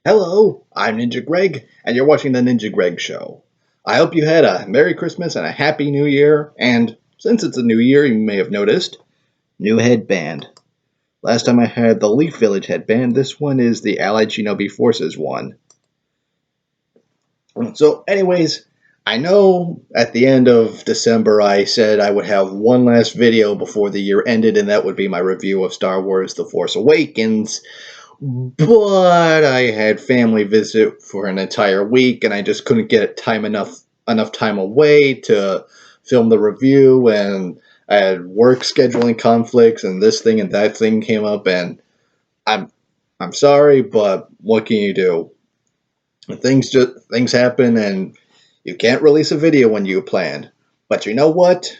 Hello, I'm Ninja Greg, and you're watching The Ninja Greg Show. I hope you had a Merry Christmas and a Happy New Year, and since it's a new year, you may have noticed, new headband. Last time I had the Leaf Village headband, this one is the Allied Shinobi Forces one. So, anyways, I know at the end of December I said I would have one last video before the year ended, and that would be my review of Star Wars The Force Awakens. But I had family visit for an entire week, and I just couldn't get enough time away to film the review, and I had work scheduling conflicts, and this thing and that thing came up, and I'm I'm sorry, but what can you do? Things happen, and you can't release a video when you planned. But you know what?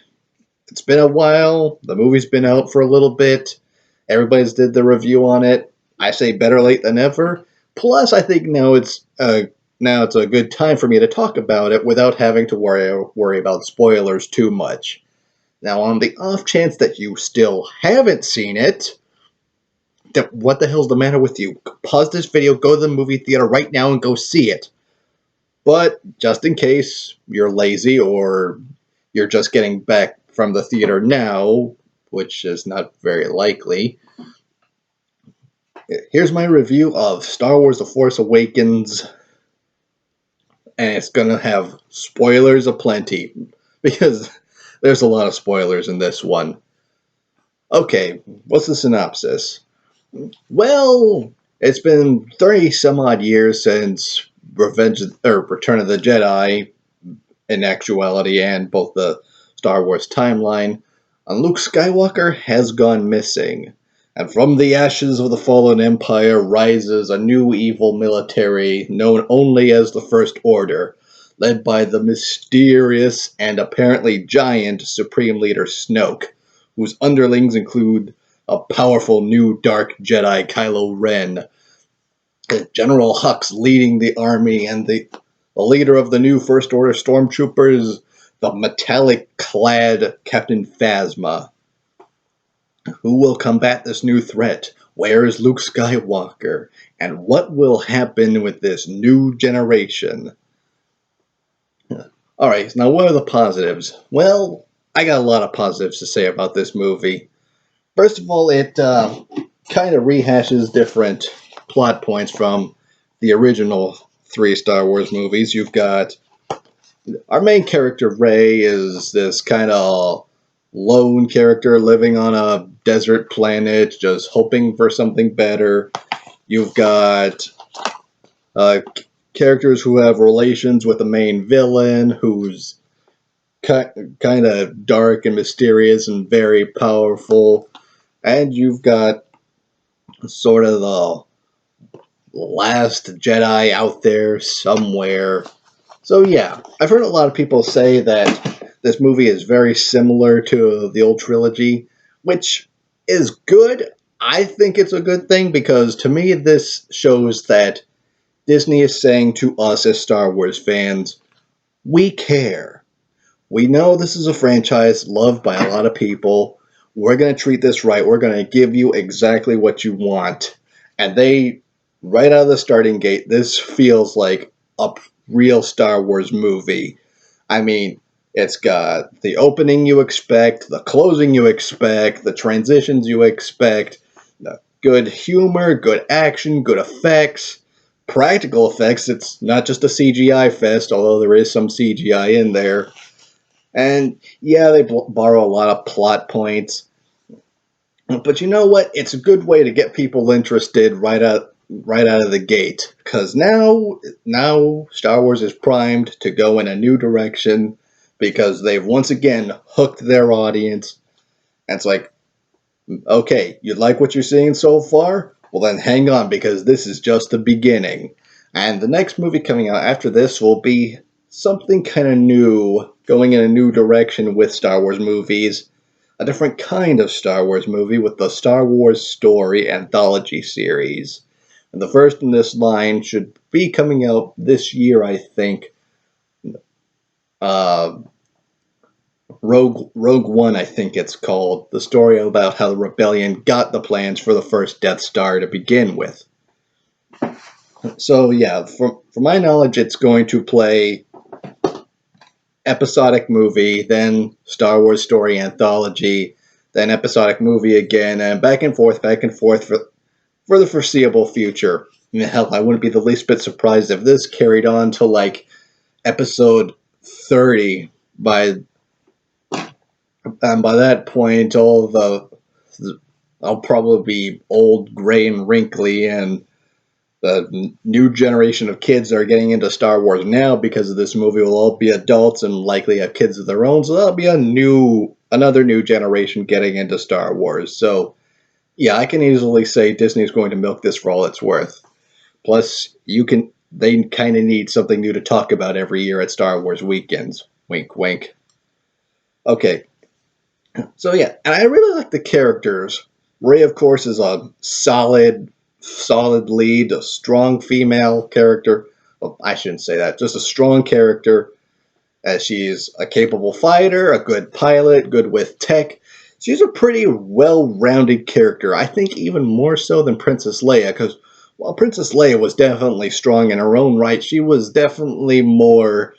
It's been a while. The movie's been out for a little bit. Everybody's did the review on it. I say better late than never. Plus, I think now it's a good time for me to talk about it without having to worry about spoilers too much. Now, on the off chance that you still haven't seen it, what the hell's the matter with you? Pause this video, go to the movie theater right now, and go see it. But just in case you're lazy or you're just getting back from the theater now, which is not very likely, here's my review of Star Wars The Force Awakens, and it's gonna have spoilers aplenty, because there's a lot of spoilers in this one. Okay, what's the synopsis? Well, it's been 30 some odd years since Return of the Jedi, in actuality, and both the Star Wars timeline, and Luke Skywalker has gone missing. And from the ashes of the fallen empire rises a new evil military known only as the First Order, led by the mysterious and apparently giant Supreme Leader Snoke, whose underlings include a powerful new Dark Jedi Kylo Ren, General Hux leading the army, and the leader of the new First Order stormtroopers, the metallic-clad Captain Phasma. Who will combat this new threat? Where is Luke Skywalker? And what will happen with this new generation? Alright, now what are the positives? Well, I got a lot of positives to say about this movie. First of all, it kind of rehashes different plot points from the original three Star Wars movies. You've got our main character, Rey, is this kind of lone character living on a desert planet, just hoping for something better. You've got uh, characters who have relations with the main villain, who's kind of dark and mysterious and very powerful. And you've got sort of the last Jedi out there somewhere. So yeah, I've heard a lot of people say that this movie is very similar to the old trilogy, which is good. I think it's a good thing because to me this shows that Disney is saying to us as Star Wars fans, we care. We know this is a franchise loved by a lot of people. We're going to treat this right. We're going to give you exactly what you want. And they, right out of the starting gate, this feels like a real Star Wars movie. I mean, it's got the opening you expect, the closing you expect, the transitions you expect, the good humor, good action, good effects, practical effects. It's not just a CGI fest, although there is some CGI in there. And yeah, they borrow a lot of plot points. But you know what? It's a good way to get people interested right out of the gate. Because now Star Wars is primed to go in a new direction because they've once again hooked their audience. And it's like, okay, you like what you're seeing so far? Well, then hang on because this is just the beginning. And the next movie coming out after this will be something kind of new, going in a new direction with Star Wars movies. A different kind of Star Wars movie with the Star Wars Story Anthology series. And the first in this line should be coming out this year, I think. Uh, Rogue One, I think it's called. The story about how the rebellion got the plans for the first Death Star to begin with. So yeah, from my knowledge, it's going to play episodic movie, then Star Wars story anthology, then episodic movie again, and back and forth for the foreseeable future. Hell, I wouldn't be the least bit surprised if this carried on to like episode 30 by and by that point I'll probably be old, gray, and wrinkly, and the new generation of kids that are getting into Star Wars now because of this movie will all be adults and likely have kids of their own. So that'll be another new generation getting into Star Wars. So yeah, I can easily say Disney's going to milk this for all it's worth. Plus, they kind of need something new to talk about every year at Star Wars weekends. Wink, wink. Okay, so yeah, and I really like the characters. Ray, of course, is a solid lead, a strong female character. Well, I shouldn't say that. Just a strong character, as she's a capable fighter, a good pilot, good with tech. She's a pretty well-rounded character. I think even more so than Princess Leia, because while Princess Leia was definitely strong in her own right, she was definitely more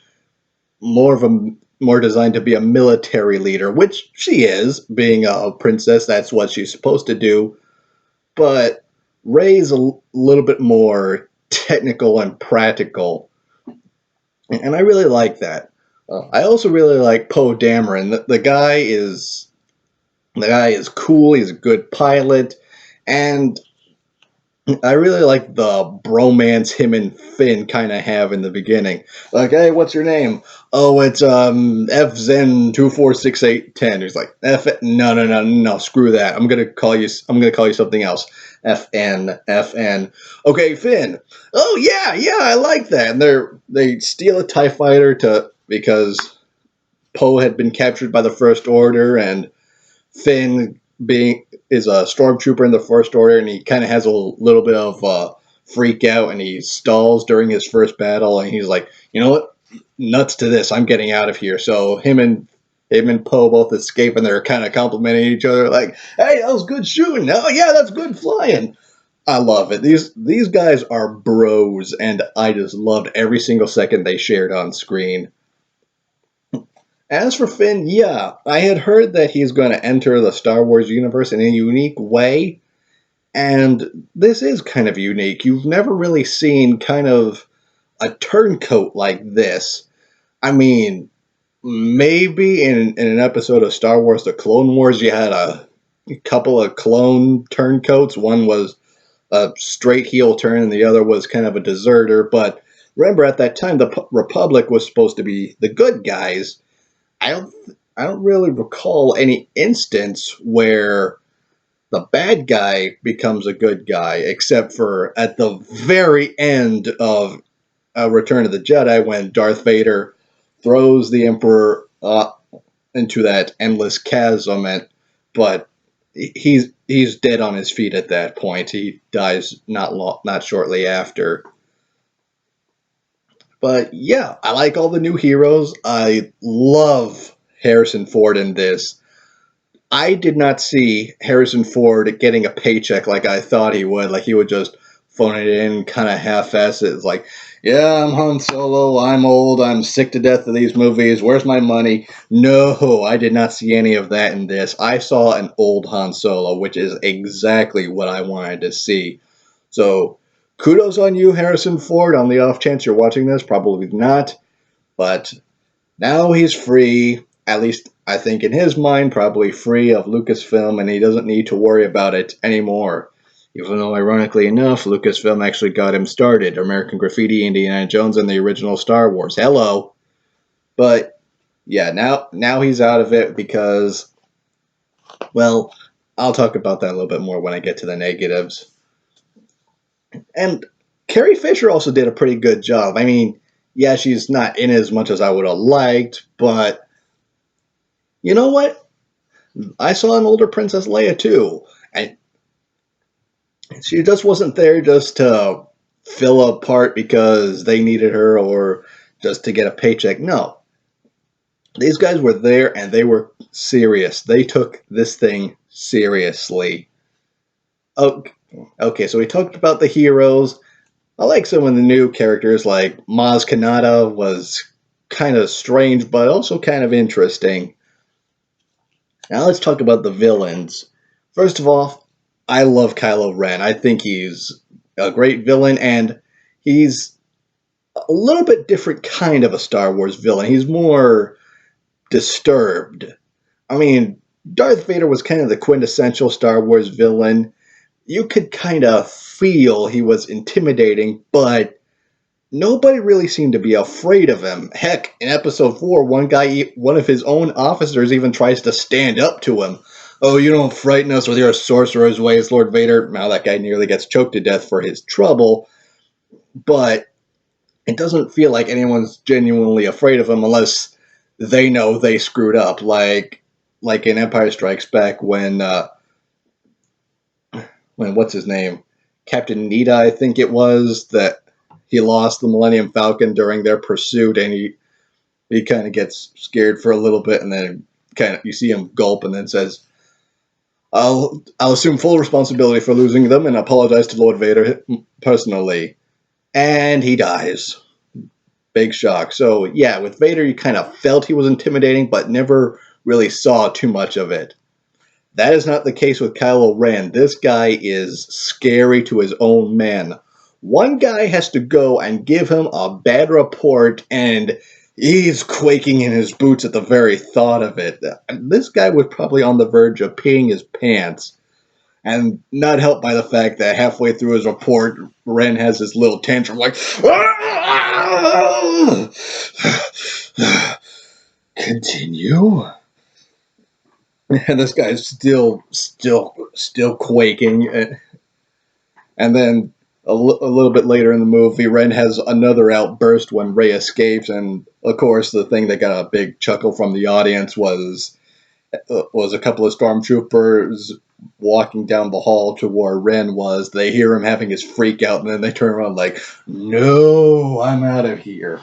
designed to be a military leader, which she is, being a princess. That's what she's supposed to do. But Rey's a little bit more technical and practical, and I really like that. I also really like Poe Dameron. The guy is cool. He's a good pilot, and I really like the bromance him and Finn kind of have in the beginning. Like, hey, what's your name? Oh, it's FZen246810. He's like, no, screw that. I'm gonna call you something else. FN. Okay, Finn. Oh yeah, I like that. And they steal a TIE fighter to because Poe had been captured by the First Order, and Finn being is a stormtrooper in the First Order, and he kind of has a little bit of freak out, and he stalls during his first battle, and he's like, you know what, nuts to this, I'm getting out of here. So him and Poe both escape, and they're kind of complimenting each other, like, hey, that was good shooting. Oh yeah, that's good flying. I love it. These guys are bros, and I just loved every single second they shared on screen. As for Finn, yeah, I had heard that he's going to enter the Star Wars universe in a unique way, and this is kind of unique. You've never really seen kind of a turncoat like this. I mean, maybe in an episode of Star Wars The Clone Wars, you had a couple of clone turncoats. One was a straight heel turn, and the other was kind of a deserter. But remember, at that time, the Republic was supposed to be the good guys. I don't I don't really recall any instance where the bad guy becomes a good guy, except for at the very end of Return of the Jedi when Darth Vader throws the Emperor into that endless chasm, but he's dead on his feet at that point. He dies not shortly after. But yeah, I like all the new heroes. I love Harrison Ford in this. I did not see Harrison Ford getting a paycheck like I thought he would. Like he would just phone it in, kind of half-ass it. It's like, yeah, I'm Han Solo. I'm old. I'm sick to death of these movies. Where's my money? No, I did not see any of that in this. I saw an old Han Solo, which is exactly what I wanted to see. So, kudos on you, Harrison Ford. On the off chance you're watching this, probably not. But now he's free, at least I think in his mind, probably free of Lucasfilm, and he doesn't need to worry about it anymore. Even though, ironically enough, Lucasfilm actually got him started. American Graffiti, Indiana Jones, and the original Star Wars. Hello. But yeah, now he's out of it because, well, I'll talk about that a little bit more when I get to the negatives. And Carrie Fisher also did a pretty good job. I mean, yeah, she's not in as much as I would have liked, but you know what? I saw an older Princess Leia too. And she just wasn't there just to fill a part because they needed her or just to get a paycheck. No. These guys were there and they were serious. They took this thing seriously. Okay, so we talked about the heroes. I like some of the new characters, like Maz Kanata was kind of strange, but also kind of interesting. Now let's talk about the villains. First of all, I love Kylo Ren. I think he's a great villain, and he's a little bit different kind of a Star Wars villain. He's more disturbed. I mean, Darth Vader was kind of the quintessential Star Wars villain. You could kind of feel he was intimidating, but nobody really seemed to be afraid of him. Heck, in episode 4, one of his own officers even tries to stand up to him. Oh, you don't frighten us with your sorcerer's ways, Lord Vader. Now that guy nearly gets choked to death for his trouble, but it doesn't feel like anyone's genuinely afraid of him unless they know they screwed up. Like in Empire Strikes Back when what's his name? Captain Nita, I think it was, that he lost the Millennium Falcon during their pursuit, and he kind of gets scared for a little bit, and then kind of you see him gulp, and then says, "I'll assume full responsibility for losing them, and apologize to Lord Vader personally." And he dies. Big shock. So yeah, with Vader, you kind of felt he was intimidating, but never really saw too much of it. That is not the case with Kylo Ren. This guy is scary to his own men. One guy has to go and give him a bad report, and he's quaking in his boots at the very thought of it. This guy was probably on the verge of peeing his pants. And not helped by the fact that halfway through his report, Ren has this little tantrum like, "Ah!" Continue. And this guy's still quaking. And then a little bit later in the movie, Ren has another outburst when Rey escapes. And of course, the thing that got a big chuckle from the audience was a couple of stormtroopers walking down the hall to where Ren was. They hear him having his freak out, and then they turn around like, "No, I'm out of here."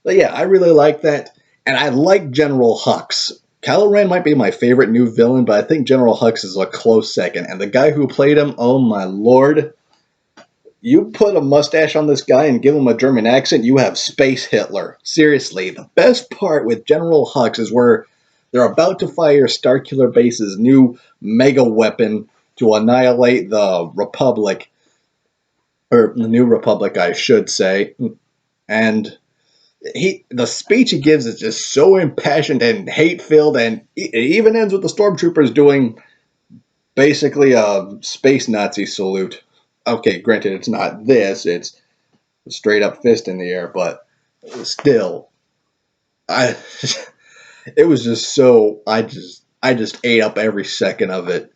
But yeah, I really like that, and I like General Hux. Kylo Ren might be my favorite new villain, but I think General Hux is a close second. And the guy who played him, oh my lord, you put a mustache on this guy and give him a German accent, you have Space Hitler. Seriously, the best part with General Hux is where they're about to fire Starkiller Base's new mega weapon to annihilate the Republic, or the New Republic, I should say. And the speech he gives is just so impassioned and hate filled, and it even ends with the stormtroopers doing basically a space Nazi salute. Okay, granted, it's not this; it's a straight up fist in the air, but still, I it was just so I just ate up every second of it.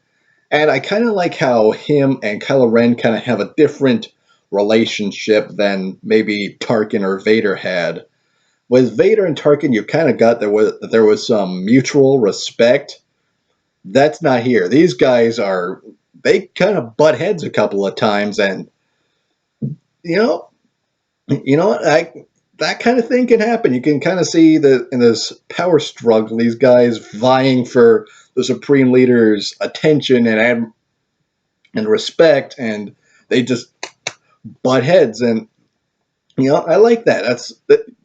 And I kind of like how him and Kylo Ren kind of have a different relationship than maybe Tarkin or Vader had. With Vader and Tarkin, you kind of got there was some mutual respect. That's not here. These guys they kind of butt heads a couple of times, and you know you know what that kind of thing can happen. You can kind of see that in this power struggle, these guys vying for the supreme leader's attention and respect, and they just butt heads. And I like that.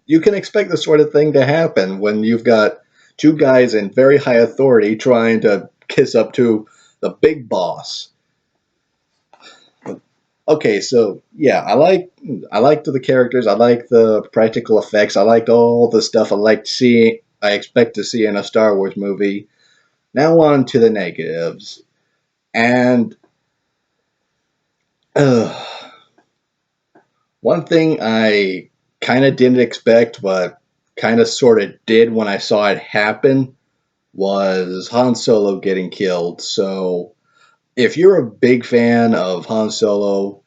You can expect this sort of thing to happen when you've got two guys in very high authority trying to kiss up to the big boss. Okay, so yeah, I liked the characters, I like the practical effects, I liked all the stuff I expect to see in a Star Wars movie. Now on to the negatives. And uh, one thing I kind of didn't expect, but kind of sort of did when I saw it happen, was Han Solo getting killed. So if you're a big fan of Han Solo,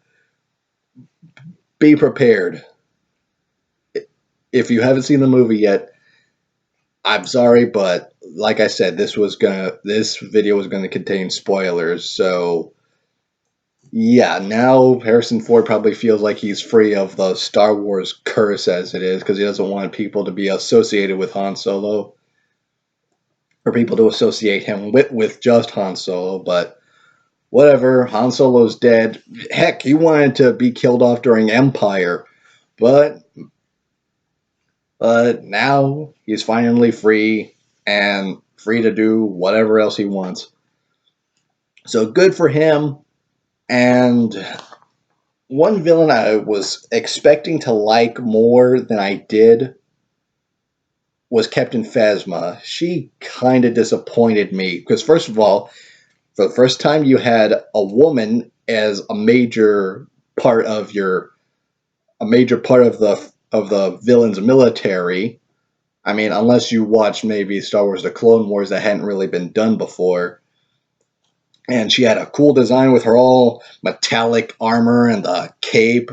be prepared. If you haven't seen the movie yet, I'm sorry, but like I said, this video was gonna contain spoilers. So yeah, now Harrison Ford probably feels like he's free of the Star Wars curse as it is, because he doesn't want people to be associated with Han Solo, or people to associate him with just Han Solo. But whatever, Han Solo's dead. Heck, he wanted to be killed off during Empire, but now he's finally free and free to do whatever else he wants. So good for him. And one villain I was expecting to like more than I did was Captain Phasma. She kind of disappointed me because, first of all, for the first time, you had a woman as part of your a major part of the villain's military. I mean, unless you watched maybe Star Wars: The Clone Wars, that hadn't really been done before. And she had a cool design with her all metallic armor and the cape,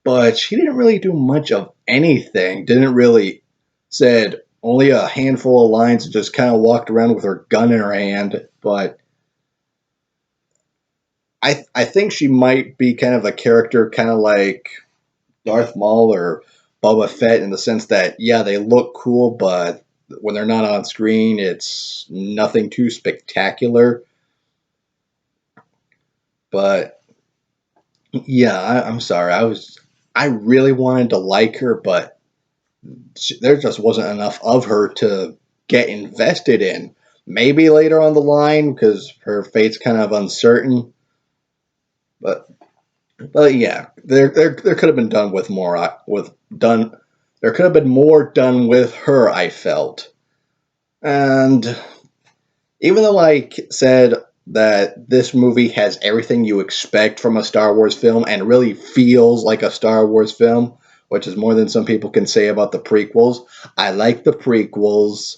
but she didn't really do much of anything. Didn't really said only a handful of lines and just kind of walked around with her gun in her hand. But I think she might be kind of a character, kind of like Darth Maul or Boba Fett, in the sense that yeah, they look cool, but when they're not on screen, it's nothing too spectacular. But yeah, I'm sorry. I really wanted to like her, but there just wasn't enough of her to get invested in. Maybe later on the line, because her fate's kind of uncertain. But yeah, there could have been done with more with done. There could have been more done with her. I felt, and even though I said that this movie has everything you expect from a Star Wars film and really feels like a Star Wars film, which is more than some people can say about the prequels. I like the prequels.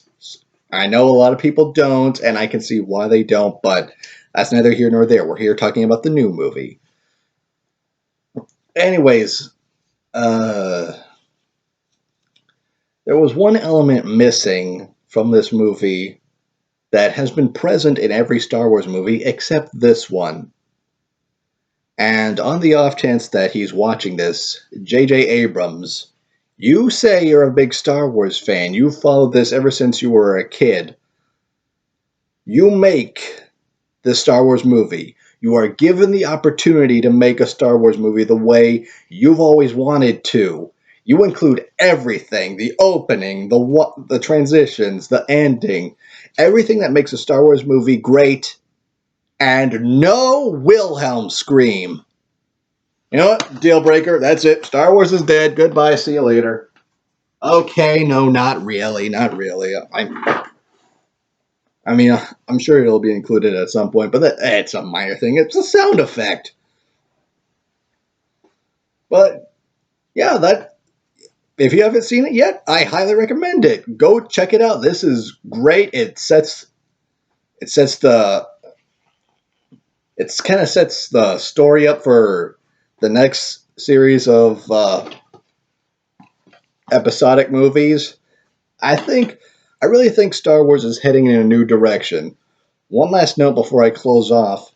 I know a lot of people don't, and I can see why they don't, but that's neither here nor there. We're here talking about the new movie. Anyways, uh, there was one element missing from this movie that has been present in every Star Wars movie except this one. And on the off chance that he's watching this, J.J. Abrams, you say you're a big Star Wars fan. You've followed this ever since you were a kid. You make this Star Wars movie. You are given the opportunity to make a Star Wars movie the way you've always wanted to. You include everything, the opening, the transitions, the ending, everything that makes a Star Wars movie great, and no Wilhelm scream. You know what? Deal breaker. That's it. Star Wars is dead. Goodbye. See you later. Okay, no, not really. Not really. I mean, I'm sure it'll be included at some point, but it's a minor thing. It's a sound effect. But yeah, that if you haven't seen it yet, I highly recommend it. Go check it out. This is great. It sets the it's kind of sets the story up for the next series of episodic movies. I really think Star Wars is heading in a new direction. One last note before I close off.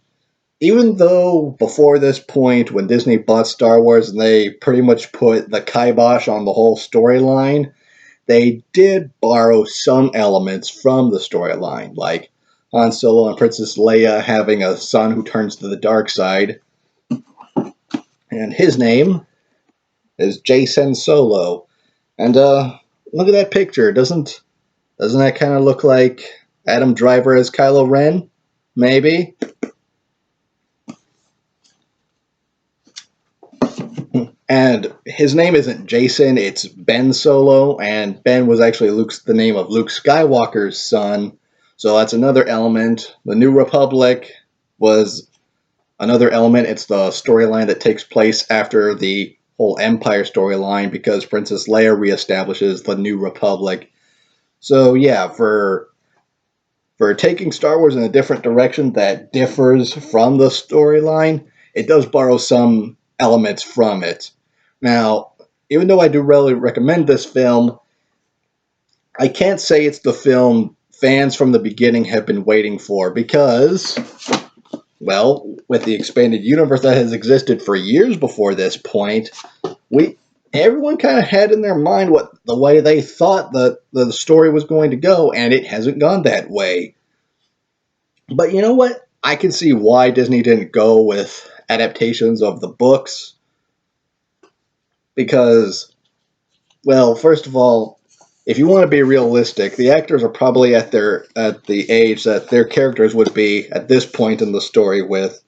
Even though before this point, when Disney bought Star Wars and they pretty much put the kibosh on the whole storyline, they did borrow some elements from the storyline, like Han Solo and Princess Leia having a son who turns to the dark side, and his name is Jason Solo. And look at that picture. Doesn't that kind of look like Adam Driver as Kylo Ren? Maybe. And his name isn't Jason, it's Ben Solo, and Ben was actually the name of Luke Skywalker's son. So that's another element. The New Republic was another element. It's the storyline that takes place after the whole Empire storyline because Princess Leia reestablishes the New Republic. So yeah, for taking Star Wars in a different direction that differs from the storyline, it does borrow some elements from it. Now, even though I do really recommend this film, I can't say it's the film fans from the beginning have been waiting for because, well, with the expanded universe that has existed for years before this point, we everyone kind of had in their mind what the way they thought the story was going to go, and it hasn't gone that way. But you know what? I can see why Disney didn't go with adaptations of the books because, well, first of all, if you want to be realistic, the actors are probably at the age that their characters would be at this point in the story with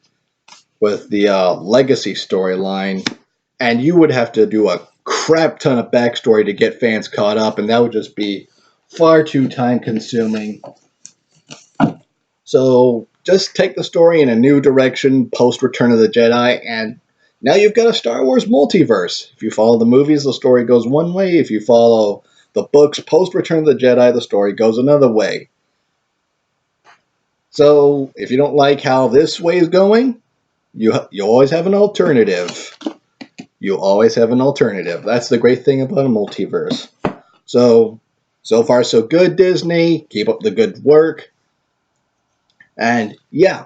the legacy storyline, and you would have to do a crap ton of backstory to get fans caught up, and that would just be far too time consuming. So just take the story in a new direction post Return of the Jedi, and now you've got a Star Wars multiverse. If you follow the movies, the story goes one way. If you follow the books post Return of the Jedi, the story goes another way. So if you don't like how this way is going, you always have an alternative. You always have an alternative. That's the great thing about a multiverse. So far so good, Disney. Keep up the good work. And yeah,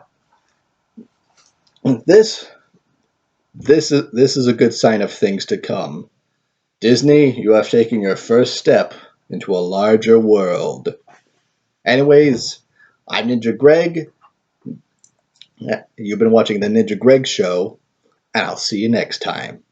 this this is a good sign of things to come. Disney, you have taken your first step into a larger world. Anyways, I'm Ninja Greg. You've been watching the Ninja Greg Show, and I'll see you next time.